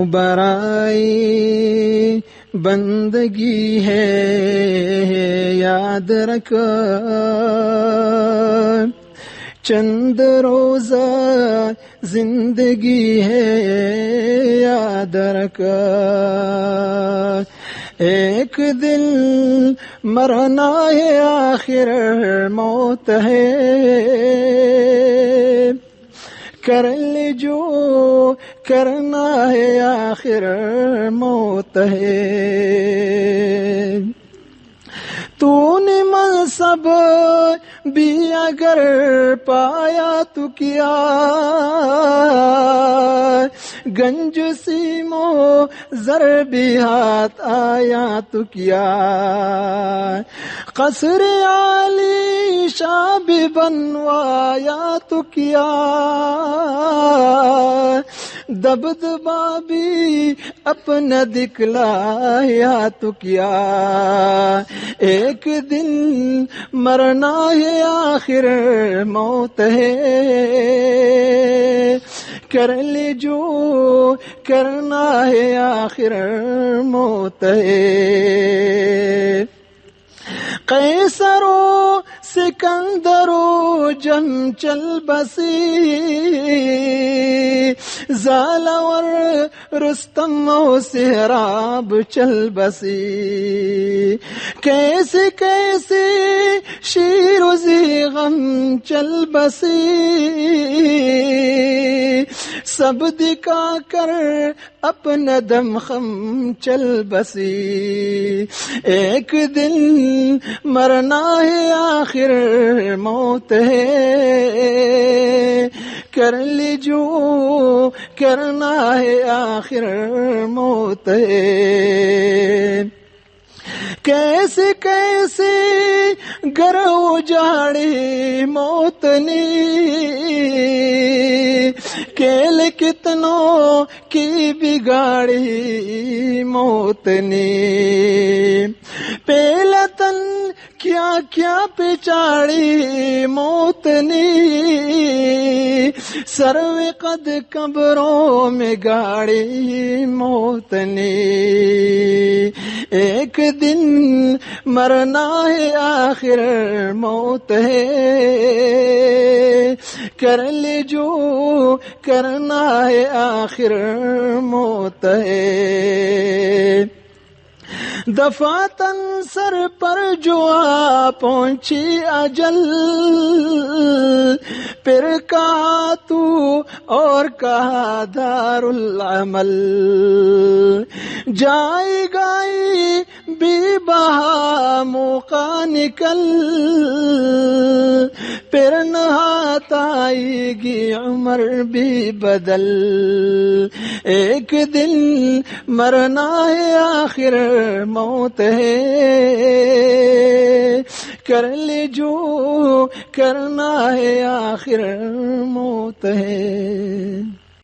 برائی بندگی ہے یاد رکھ، چند روزہ زندگی ہے یاد رکھ، ایک دن مرنا ہے آخر موت ہے، کر لے جو کرنا ہے آخر موت ہے، تو نے منصب بھی اگر پایا تو کیا، گنج سیمو زر بھی ہاتھ آیا تو کیا، قصر عالی شاہ بھی بنوایا تو کیا، دبدبا بھی اپنا دکھلایا تو کیا، ایک دن مرنا ہے آخر موت ہے، کر لے جو کرنا ہے آخر موت ہے، قیصر و سکندر و جم چل بسی، زالور رستم و سہراب چل بسی، کیسے کیسے شیر و زیغم چل بسی، سب دکھا کر اپنا دم خم چل بسی، ایک دن مرنا ہے آخر موت ہے، کر لی جو کرنا ہے آخر موت ہے، کیسے کیسے گر اجاڑی موت نے، کیل کتنوں کی بگاڑی موت نے، پیلتن کیا کیا پچاڑی موت نے، سرو قد قبروں میں گاڑی موت نے، ایک دن مرنا ہے آخر موت ہے، کر لے جو کرنا ہے آخر موت ہے، دفاتن سر پر جو آ پہنچی اجل، پھر کہا تو اور کہا دار العمل، جائے گائی بے بہا موقع نکل، پھر نہات آئے گی عمر بھی بدل، ایک دن مرنا ہے آخر موت ہے، کر لے جو کرنا ہے آخر موت ہے۔